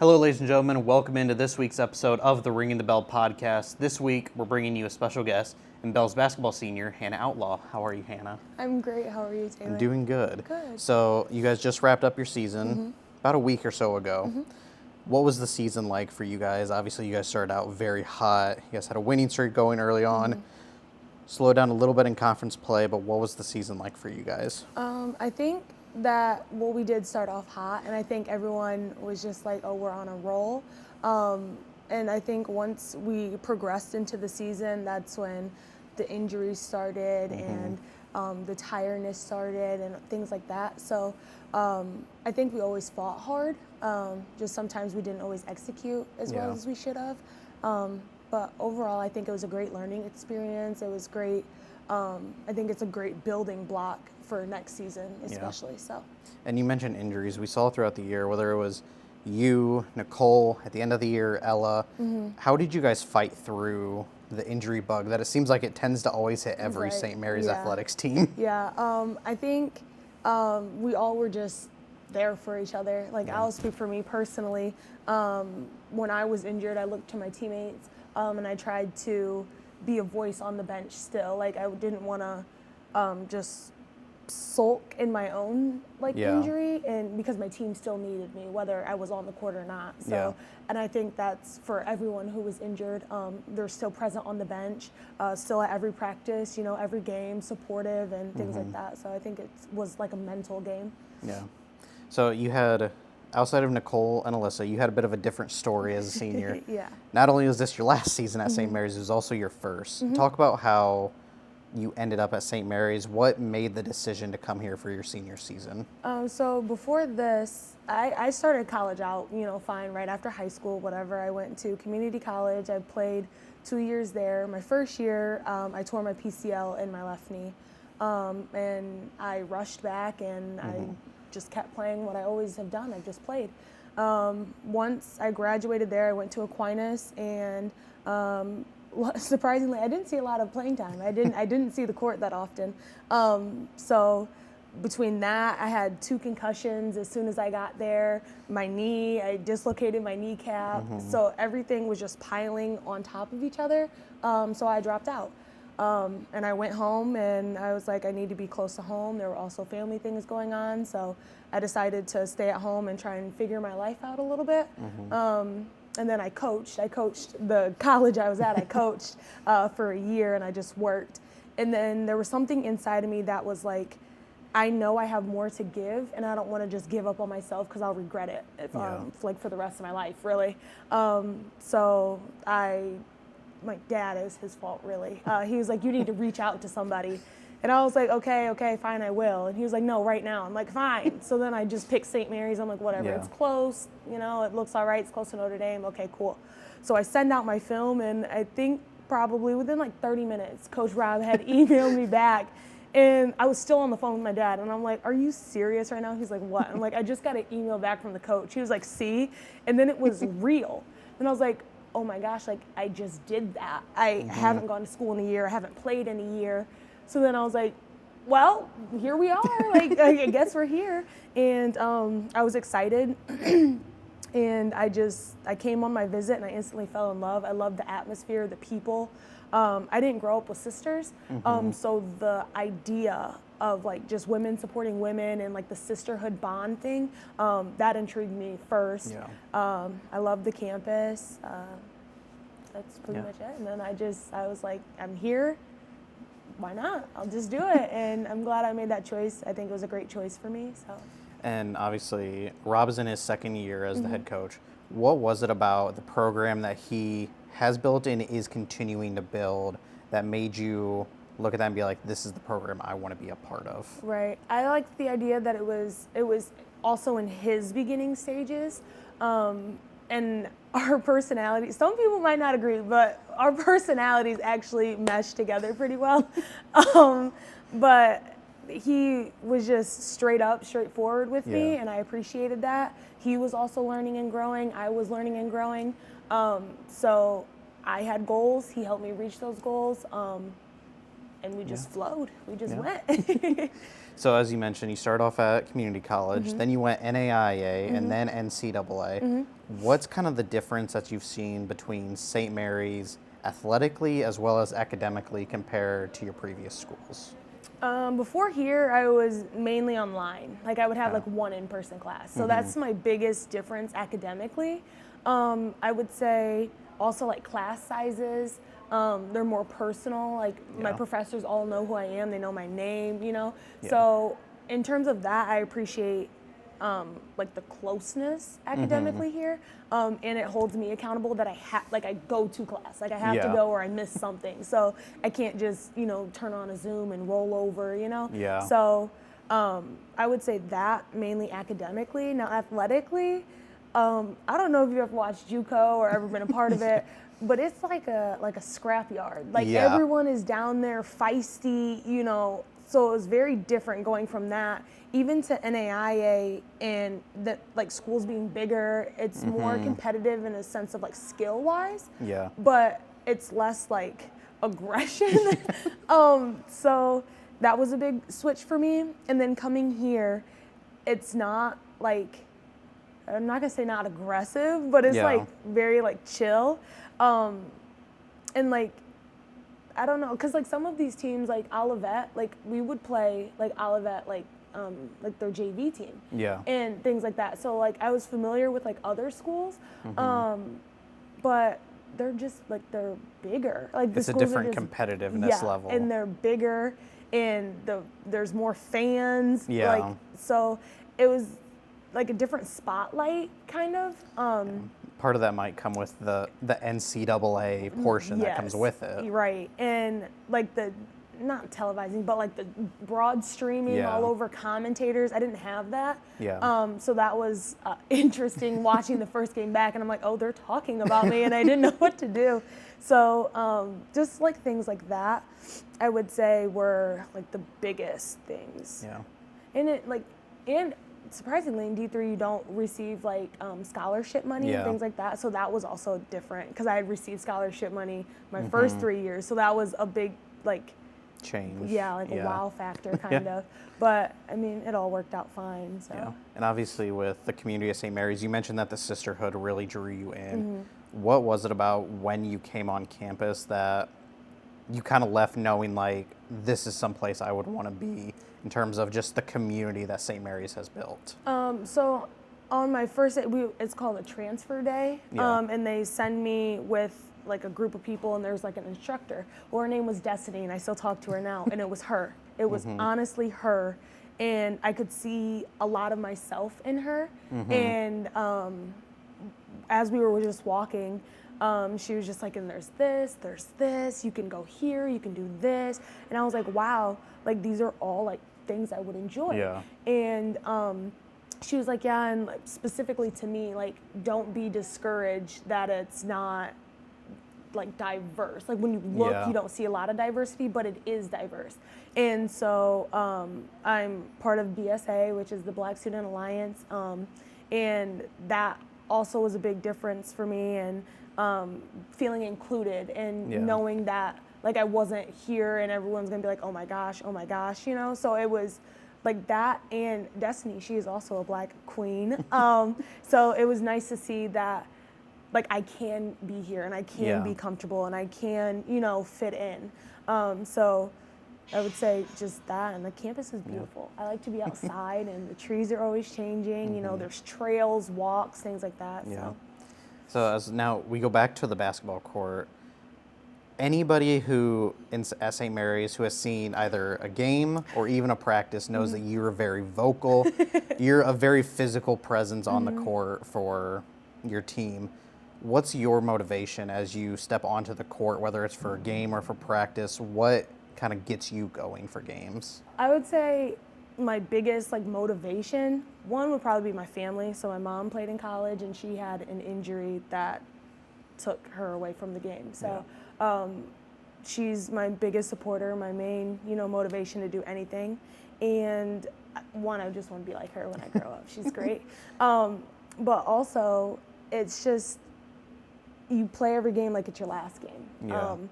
Hello, ladies and gentlemen, and welcome into this week's episode of the Ringing the Bell podcast. This week, we're bringing you a special guest and Belle's basketball senior, Hannah Outlaw. How are you, Hannah? I'm great. How are you, Taylor? I'm doing good. Good. So, you guys just wrapped up your season about a week or so ago. What was the season like for you guys? Obviously, you guys started out very hot. You guys had a winning streak going early on. Slowed down a little bit in conference play, but what was the season like for you guys? I think that we did start off hot, and I think everyone was just like, oh, we're on a roll. And I think once we progressed into the season, that's when the injuries started and the tiredness started and things like that. So I think we always fought hard. Just sometimes we didn't always execute as well as we should have. But overall, I think it was a great learning experience. It was great. I think it's a great building block for next season, especially. So. And you mentioned injuries. We saw throughout the year, whether it was you, Nicole, at the end of the year, Ella. How did you guys fight through the injury bug that it seems like it tends to always hit every St. Mary's athletics team? I think we all were just there for each other. Like, I'll speak for me personally. When I was injured, I looked to my teammates and I tried to be a voice on the bench still. Like, I didn't want to just sulk in my own injury, and because my team still needed me, whether I was on the court or not. So, and I think that's for everyone who was injured. They're still present on the bench, still at every practice, every game, supportive and things like that. So I think it was like a mental game. Yeah. So you had, outside of Nicole and Alyssa, you had a bit of a different story as a senior. Not only was this your last season at St. Mary's, it was also your first. Talk about how you ended up at St. Mary's. What made the decision to come here for your senior season? So before this, I started college out, fine, right after high school, whatever. I went to community college. I played 2 years there. My first year, I tore my PCL in my left knee. And I rushed back and I just kept playing what I always have done. I've just played. Once I graduated there, I went to Aquinas, and surprisingly, I didn't see a lot of playing time. I didn't see the court that often. So between that, I had 2 concussions as soon as I got there. My knee, I dislocated my kneecap. So everything was just piling on top of each other. So I dropped out. And I went home, and I was like, I need to be close to home. There were also family things going on. So I decided to stay at home and try and figure my life out a little bit. And then I coached the college I was at. I coached for a year, and I just worked. And then there was something inside of me that was like, I know I have more to give, and I don't want to just give up on myself because I'll regret it if, for the rest of my life, really. So my dad, is his fault, really. He was like, you need to reach out to somebody. And I was like, okay, fine, I will. And he was like, no, right now. I'm like, fine. So then I just picked St. Mary's. I'm like, whatever, it's close. It looks all right. It's close to Notre Dame. Okay, cool. So I send out my film, and I think probably within 30 minutes, Coach Rob had emailed me back. And I was still on the phone with my dad. And I'm like, are you serious right now? He's like, what? I'm like, I just got an email back from the coach. He was like, see? And then it was real. And I was like, oh my gosh, I just did that. I haven't gone to school in a year. I haven't played in a year. So then I was like, well, here we are. I guess we're here. And I was excited. And I came on my visit, and I instantly fell in love. I loved the atmosphere, the people. I didn't grow up with sisters. So the idea of just women supporting women and the sisterhood bond thing, that intrigued me first. I love the campus. That's pretty much it. And then I was like, I'm here. Why not? I'll just do it. And I'm glad I made that choice. I think it was a great choice for me. So. And obviously, Rob is in his second year as the head coach. What was it about the program that he has built and is continuing to build that made you look at that and be like, this is the program I want to be a part of? Right. I liked the idea that it was also in his beginning stages. And our personalities, some people might not agree, but our personalities actually mesh together pretty well. But he was just straightforward with me, and I appreciated that. He was also learning and growing. I was learning and growing. So I had goals. He helped me reach those goals. And we just flowed. We just went. So as you mentioned, you started off at community college, then you went NAIA, and then NCAA. What's kind of the difference that you've seen between St. Mary's athletically as well as academically compared to your previous schools? Before here, I was mainly online. Like I would have like one in-person class. So that's my biggest difference academically. I would say also like class sizes. They're more personal. Like my professors all know who I am. They know my name, you know? Yeah. So in terms of that, I appreciate like the closeness academically here. And it holds me accountable that I go to class. Like I have to go or I miss something. So I can't just, you know, turn on a Zoom and roll over, you know? Yeah. So I would say that mainly academically. Now athletically, I don't know if you've ever watched JUCO or ever been a part of it, but it's like a scrapyard. Like everyone is down there feisty, you know. So it was very different going from that even to NAIA and that like schools being bigger. It's more competitive in a sense of like skill wise. Yeah. But it's less like aggression. So that was a big switch for me. And then coming here, it's not like, I'm not gonna say not aggressive, but it's like very like chill. And like, I don't know, cause like some of these teams like Olivet, like we would play like Olivet, like their JV team. Yeah. And things like that. So like I was familiar with like other schools, but they're just like, they're bigger. Like it's a different competitiveness level. And they're bigger and there's more fans. Yeah. Like, so it was like a different spotlight kind of. Part of that might come with the NCAA portion that comes with it. Right. And like the, not televising, but like the broad streaming all over commentators. I didn't have that. Yeah. So that was interesting watching the first game back, and I'm like, oh, they're talking about me, and I didn't know what to do. So just like things like that, I would say were like the biggest things. Yeah. And it like, and surprisingly in D3 you don't receive like scholarship money and things like that. So that was also different because I had received scholarship money my first 3 years. So that was a big like change. Yeah, like a wow factor kind of. But I mean, it all worked out fine. So. Yeah. And obviously with the community of St. Mary's, you mentioned that the sisterhood really drew you in. What was it about when you came on campus that you kind of left knowing like this is someplace I would want to be in terms of just the community that St. Mary's has built? So on my first day, it's called a transfer day, and they send me with like a group of people, and there's like an instructor. Well, her name was Destiny, and I still talk to her now, and it was her. It was honestly her, and I could see a lot of myself in her. And as we were just walking, she was just like, and there's this, you can go here, you can do this. And I was like, wow, like these are all like things I would enjoy. Yeah. And she was like, yeah, and like, specifically to me, like, don't be discouraged that it's not like diverse. Like when you look, you don't see a lot of diversity, but it is diverse. And so I'm part of BSA, which is the Black Student Alliance, and that also was a big difference for me, and feeling included and knowing that like I wasn't here and everyone's gonna be like, oh my gosh, you know? So it was like that, and Destiny, she is also a Black queen. So it was nice to see that like I can be here and I can be comfortable and I can, you know, fit in. So I would say just that, and the campus is beautiful. I like to be outside and the trees are always changing, you know, there's trails, walks, things like that. So as now we go back to the basketball court, anybody who at St. Mary's who has seen either a game or even a practice knows that you're very vocal. You're a very physical presence on the court for your team. What's your motivation as you step onto the court, whether it's for a game or for practice? What kind of gets you going for games? I would say my biggest like motivation, one would probably be my family. So my mom played in college and she had an injury that took her away from the game. So she's my biggest supporter, my main, you know, motivation to do anything. And one, I just want to be like her when I grow up. She's great. But also it's just, you play every game like it's your last game.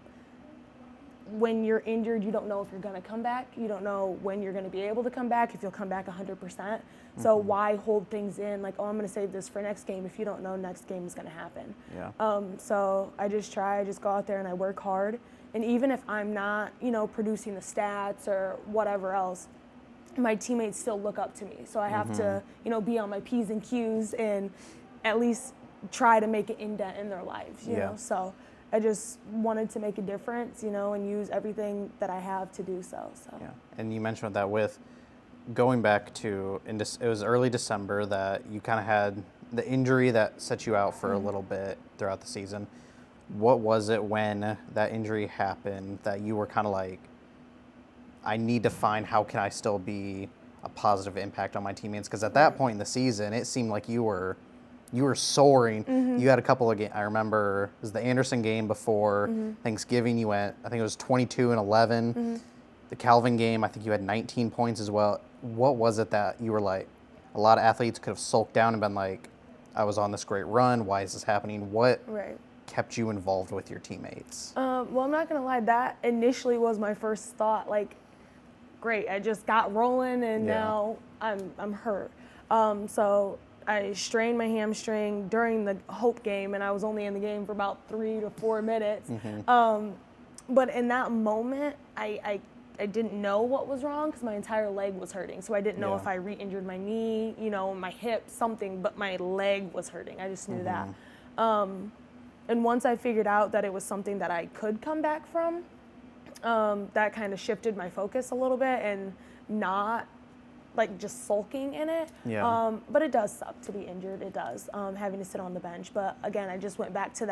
when you're injured, you don't know if you're going to come back. You don't know when you're going to be able to come back, if you'll come back 100%. So why hold things in like, oh, I'm going to save this for next game if you don't know next game is going to happen. Yeah. So I just go out there and I work hard. And even if I'm not, producing the stats or whatever else, my teammates still look up to me. So I have to, be on my P's and Q's and at least try to make an indent in their lives, you know. So I just wanted to make a difference, and use everything that I have to do so. Yeah, and you mentioned that with going back to, it was early December that you kind of had the injury that set you out for a little bit throughout the season. What was it when that injury happened that you were kind of like, I need to find how can I still be a positive impact on my teammates? Because at that point in the season, it seemed like you were soaring. You had a couple of games. I remember it was the Anderson game before Thanksgiving. You went, I think it was 22 and 11. The Calvin game, I think you had 19 points as well. What was it that you were like, a lot of athletes could have sulked down and been like, I was on this great run. Why is this happening? What kept you involved with your teammates? Well, I'm not going to lie. That initially was my first thought. Like, great, I just got rolling and now I'm hurt. So I strained my hamstring during the Hope game, and I was only in the game for about 3 to 4 minutes. But in that moment, I didn't know what was wrong because my entire leg was hurting. So I didn't know if I re-injured my knee, my hip, something, but my leg was hurting. I just knew that. And once I figured out that it was something that I could come back from, that kind of shifted my focus a little bit and not like just sulking in it. But it does suck to be injured. It does, having to sit on the bench. But again, I just went back to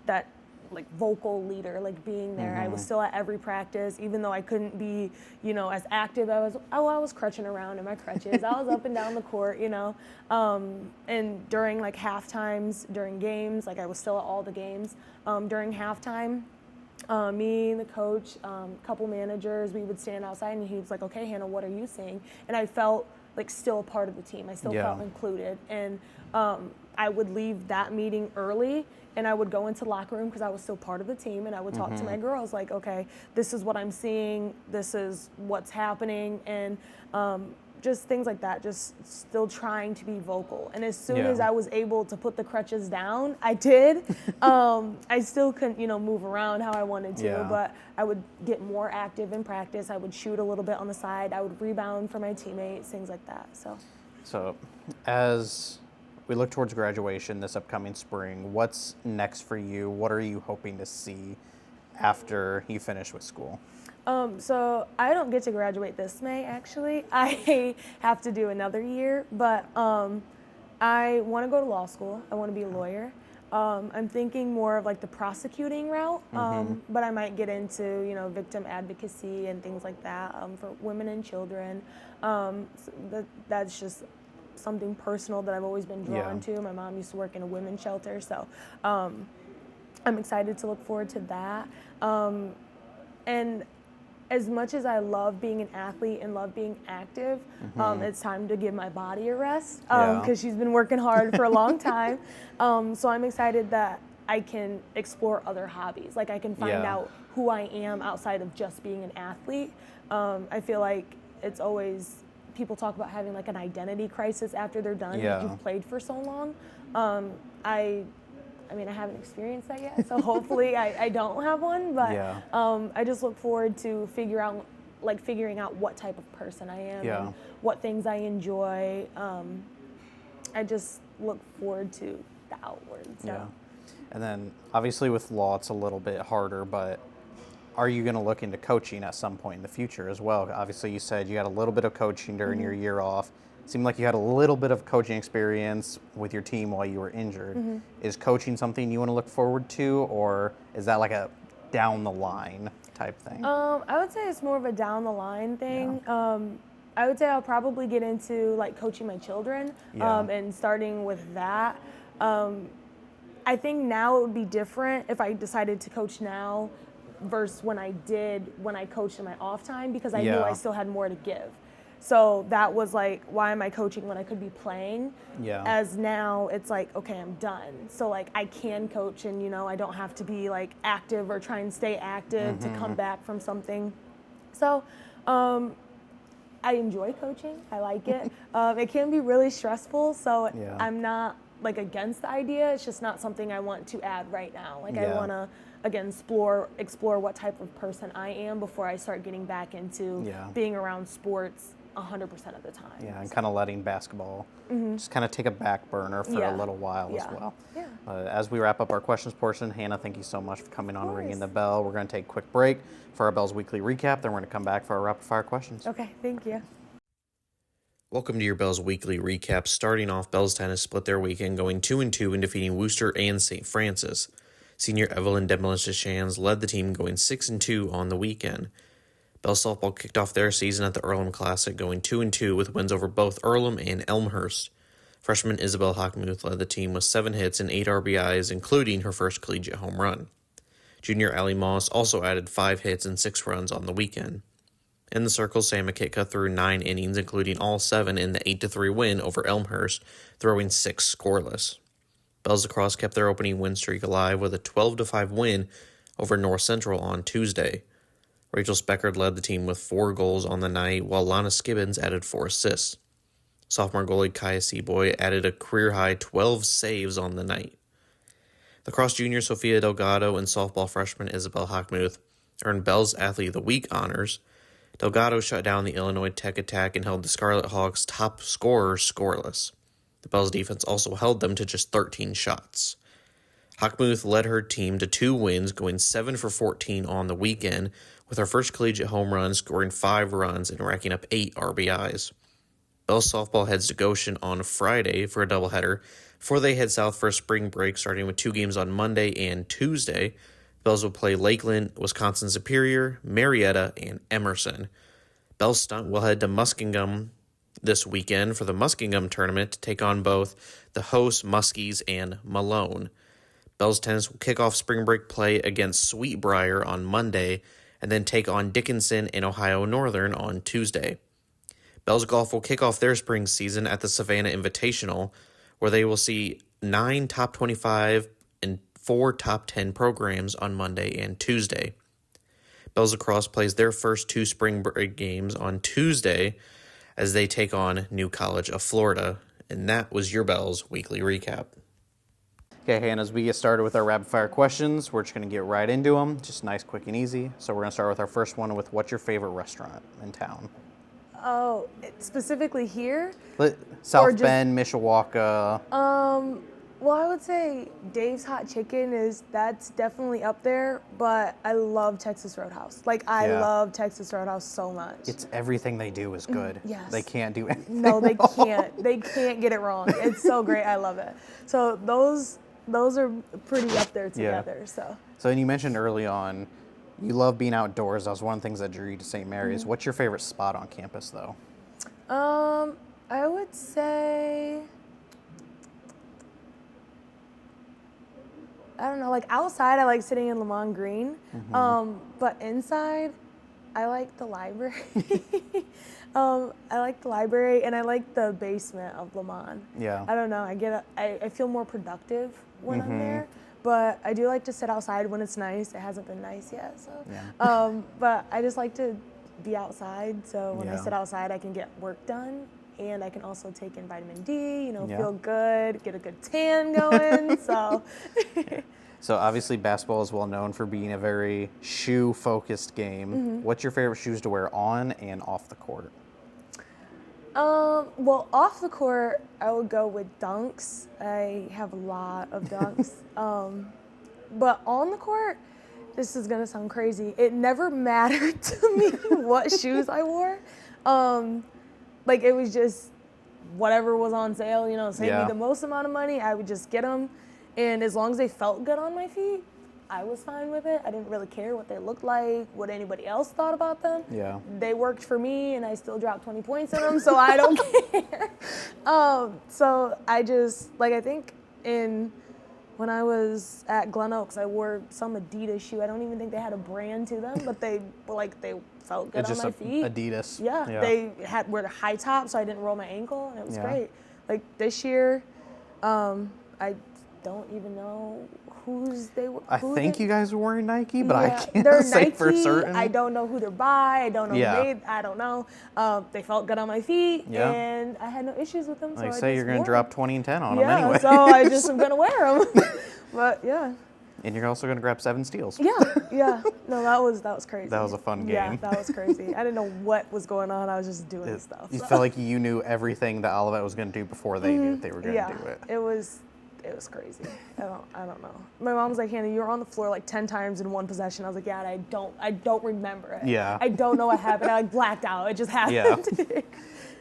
that like vocal leader, like being there. I was still at every practice, even though I couldn't be, as active. I was crutching around in my crutches. I was up and down the court, and during like half times, during games, like I was still at all the games. During halftime, me and the coach, a couple managers, we would stand outside and he was like, okay, Hannah, what are you seeing? And I felt like still a part of the team. I still felt included. And I would leave that meeting early and I would go into the locker room because I was still part of the team, and I would talk to my girls like, okay, this is what I'm seeing, this is what's happening, and just things like that, just still trying to be vocal. And as soon as I was able to put the crutches down, I did. I still couldn't, move around how I wanted to, but I would get more active in practice. I would shoot a little bit on the side. I would rebound for my teammates, things like that. So as we look towards graduation this upcoming spring, what's next for you? What are you hoping to see after you finish with school? So I don't get to graduate this May, actually. I have to do another year, but I want to go to law school. I want to be a lawyer. I'm thinking more of like the prosecuting route, but I might get into, victim advocacy and things like that for women and children. So that's just something personal that I've always been drawn to. My mom used to work in a women's shelter, so I'm excited to look forward to that. And as much as I love being an athlete and love being active, it's time to give my body a rest because she's been working hard for a long time. So I'm excited that I can explore other hobbies. Like I can find out who I am outside of just being an athlete. I feel like it's always, people talk about having like an identity crisis after they're done. You've played for so long. I mean, I haven't experienced that yet, so hopefully I don't have one, but I just look forward to figuring out what type of person I am, and what things I enjoy. I just look forward to the outward. So. And then obviously with law, it's a little bit harder, but are you going to look into coaching at some point in the future as well? Obviously you said you had a little bit of coaching during your year off. Seemed like you had a little bit of coaching experience with your team while you were injured. Is coaching something you want to look forward to, or is that like a down the line type thing? I would say it's more of a down the line thing. I would say I'll probably get into like coaching my children and starting with that. I think now it would be different if I decided to coach now versus when I coached in my off time, because I knew I still had more to give. So that was like, why am I coaching when I could be playing? Yeah. As now it's like, okay, I'm done. So like I can coach, and you know, I don't have to be like active or try and stay active to come back from something. So I enjoy coaching. I like it. It can be really stressful, so I'm not like against the idea. It's just not something I want to add right now. Like I want to again explore what type of person I am before I start getting back into being around sports 100% of the time. Yeah, and kind of letting basketball just kind of take a back burner for a little while as well. Yeah. As we wrap up our questions portion, Hannah, thank you so much for coming on Ringing the Bell. We're going to take a quick break for our Bell's Weekly Recap, then we're going to come back for our rapid fire questions. Okay, thank you. Welcome to your Bell's Weekly Recap. Starting off, Bell's tennis split their weekend going 2-2 and defeating Worcester and St. Francis. Senior Evelyn Demolish-Deschamps led the team going 6-2 on the weekend. Bell softball kicked off their season at the Earlham Classic going 2-2 with wins over both Earlham and Elmhurst. Freshman Isabel Hockmuth led the team with 7 hits and 8 RBIs, including her first collegiate home run. Junior Allie Moss also added 5 hits and 6 runs on the weekend. In the circle, Sam McKitka threw 9 innings, including all 7 in the 8-3 win over Elmhurst, throwing 6 scoreless. Bell's Lacrosse kept their opening win streak alive with a 12-5 win over North Central on Tuesday. Rachel Speckard led the team with 4 goals on the night, while Lana Skibbins added 4 assists. Sophomore goalie Kaya Seaboy added a career-high 12 saves on the night. Lacrosse junior Sofia Delgado and softball freshman Isabel Hockmuth earned Bell's Athlete of the Week honors. Delgado shut down the Illinois Tech attack and held the Scarlet Hawks' top scorers scoreless. The Bell's defense also held them to just 13 shots. Hockmuth led her team to 2 wins, going 7 for 14 on the weekend, with her first collegiate home run, scoring 5 runs and racking up 8 RBIs. Bell's softball heads to Goshen on Friday for a doubleheader before they head south for a spring break, starting with 2 games on Monday and Tuesday. Bells will play Lakeland, Wisconsin Superior, Marietta, and Emerson. Bell's Stunt will head to Muskingum this weekend for the Muskingum tournament to take on both the hosts Muskies and Malone. Bell's Tennis will kick off spring break play against Sweetbriar on Monday and then take on Dickinson and Ohio Northern on Tuesday. Bell's Golf will kick off their spring season at the Savannah Invitational, where they will see 9 top 25 and 4 top 10 programs on Monday and Tuesday. Bell's Lacrosse plays their first 2 spring break games on Tuesday as they take on New College of Florida. And that was your Bell's Weekly Recap. Okay, Hannah, as we get started with our rapid fire questions, we're just going to get right into them. Just nice, quick, and easy. So we're going to start with our first one with what's your favorite restaurant in town? Oh, specifically here? South Bend, Mishawaka. Well, I would say Dave's Hot Chicken that's definitely up there, but I love Texas Roadhouse. I love Texas Roadhouse so much. It's everything they do is good. Yes. They can't do anything No, they wrong. can't. They can't get it wrong. It's so great. I love it. So those are pretty up there together. So, and you mentioned early on, you love being outdoors. That was one of the things that drew you to St. Mary's. What's your favorite spot on campus, though? I would say, I don't know, outside I like sitting in Lamont Green, but inside I like the library. I like the library and I like the basement of Lamont. Yeah. I don't know, I feel more productive when I'm there, but I do like to sit outside when it's nice. It hasn't been nice yet, so. Yeah. But I just like to be outside, so when I sit outside I can get work done. And I can also take in vitamin D, feel good, get a good tan going, so. So obviously basketball is well known for being a very shoe-focused game. What's your favorite shoes to wear on and off the court? Well, off the court, I would go with Dunks. I have a lot of Dunks. But on the court, this is going to sound crazy. It never mattered to me what shoes I wore. It was just whatever was on sale, save me the most amount of money, I would just get them. And as long as they felt good on my feet, I was fine with it. I didn't really care what they looked like, what anybody else thought about them. Yeah. They worked for me, and I still dropped 20 points in them, so I don't care. So I just, I think in When I was at Glen Oaks, I wore some Adidas shoe. I don't even think they had a brand to them, but they felt good on my feet. Adidas. Yeah, they were the high top, so I didn't roll my ankle, and it was great. Like this year, I don't even know whose they were. I think you guys were wearing Nike, but I can't say Nike. for certain. I don't know who they're by. I don't know who made. I don't know. They felt good on my feet, and I had no issues with them. Like so say, you're going to drop 20 and 10 on them anyway. So I just am going to wear them. But yeah. And you're also going to grab 7 steals. Yeah. No, that was crazy. That was a fun game. Yeah, that was crazy. I didn't know what was going on. I was just doing stuff. You felt like you knew everything that Olivet was going to do before they knew they were going to do it. It was crazy. I don't know. My mom was like, Hannah, you were on the floor like 10 times in one possession. I was like, yeah, I don't remember it. Yeah. I don't know what happened. I blacked out. It just happened. Yeah.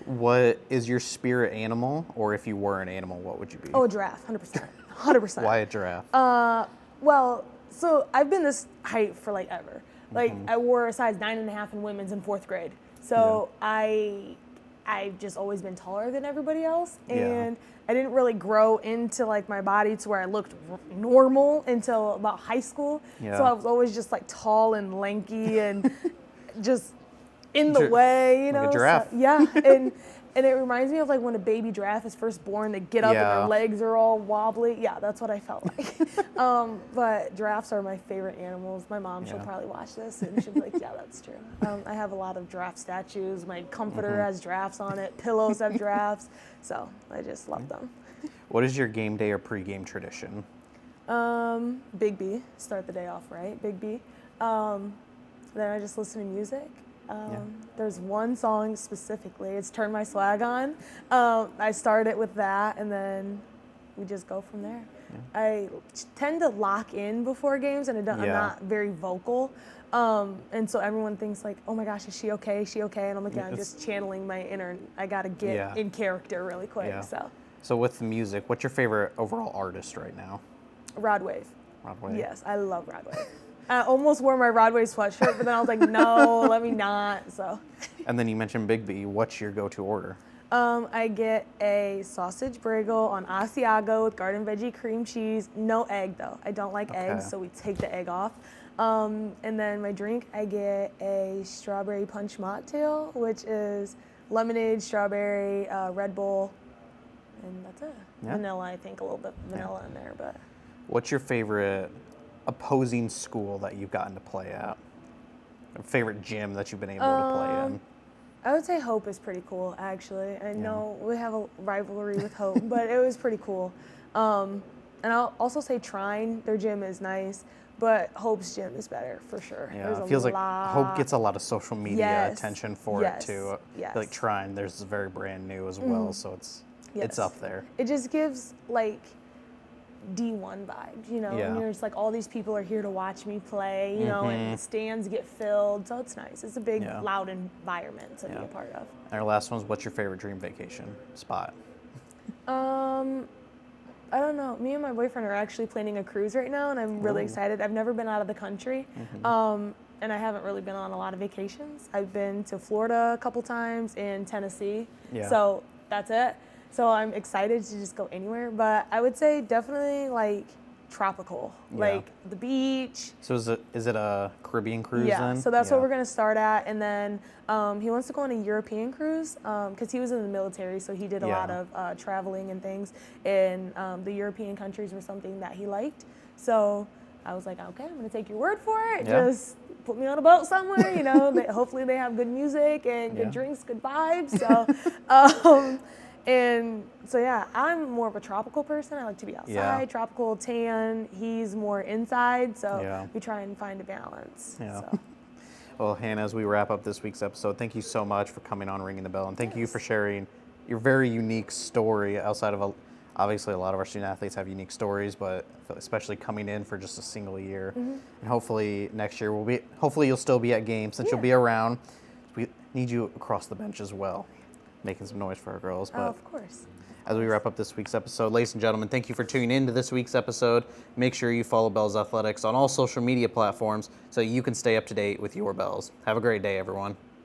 What is your spirit animal, or if you were an animal, what would you be? Oh, a giraffe, 100%. 100%. Why a giraffe? Well, so I've been this height for like ever. Like I wore a size 9.5 in women's in 4th grade. So I've just always been taller than everybody else, and I didn't really grow into like my body to where I looked normal until about high school. So I was always just like tall and lanky and just in the way, you know. Like a giraffe. So, and it reminds me of like when a baby giraffe is first born, they get up and their legs are all wobbly. Yeah, that's what I felt like. But giraffes are my favorite animals. My mom, she'll probably watch this and she'll be like, yeah, that's true. I have a lot of giraffe statues. My comforter has giraffes on it. Pillows have giraffes. So I just love them. What is your game day or pregame tradition? Big B. Start the day off right. Big B. Then I just listen to music. There's one song specifically. It's Turn My Swag On. I start it with that, and then we just go from there. I tend to lock in before games, and I'm not very vocal. And so everyone thinks like, oh my gosh, is she okay? Is she okay? And I'm like, yeah, I'm just channeling my inner, I got to get in character really quick. So with the music, what's your favorite overall artist right now? Rod Wave. Rod Wave. Yes, I love Rod Wave. I almost wore my Rod Wave sweatshirt, but then I was like, no, let me not. So. And then you mentioned Big B. What's your go-to order? I get a sausage bagel on Asiago with garden veggie cream cheese. No egg though. I don't like eggs, so we take the egg off. And then my drink, I get a strawberry punch mocktail, which is lemonade, strawberry, Red Bull, and that's it. Vanilla, I think a little bit vanilla in there, but. What's your favorite opposing school that you've gotten to play at? A favorite gym that you've been able to play in? I would say Hope is pretty cool, actually. I know we have a rivalry with Hope, but it was pretty cool. And I'll also say Trine, their gym is nice, but Hope's gym is better for sure. Yeah, it feels like Hope gets a lot of social media attention for it too. Like Trine, theirs is very brand new as well, so it's up there. It just gives like D1 vibes, you know, and you're just like, all these people are here to watch me play, you know, and the stands get filled, so it's nice. It's a big, loud environment to be a part of. And our last one is, what's your favorite dream vacation spot? I don't know. Me and my boyfriend are actually planning a cruise right now, and I'm really excited. I've never been out of the country, and I haven't really been on a lot of vacations. I've been to Florida a couple times and Tennessee, so that's it. So I'm excited to just go anywhere, but I would say definitely like tropical, like the beach. So is it a Caribbean cruise then? So that's what we're gonna start at, and then he wants to go on a European cruise because he was in the military, so he did a lot of traveling and things, and the European countries were something that he liked. So I was like, okay, I'm gonna take your word for it. Just put me on a boat somewhere, you know. Hopefully they have good music and good drinks, good vibes. So. And so, I'm more of a tropical person. I like to be outside, tropical, tan. He's more inside, so we try and find a balance. So. Well, Hannah, as we wrap up this week's episode, thank you so much for coming on Ringing the Bell, and thank you for sharing your very unique story outside of, obviously a lot of our student athletes have unique stories, but especially coming in for just a single year. And hopefully next year hopefully you'll still be at games since you'll be around. We need you across the bench as well. Making some noise for our girls. But of course. As we wrap up this week's episode, ladies and gentlemen, thank you for tuning in to this week's episode. Make sure you follow Belle's Athletics on all social media platforms so you can stay up to date with your Bells. Have a great day, everyone.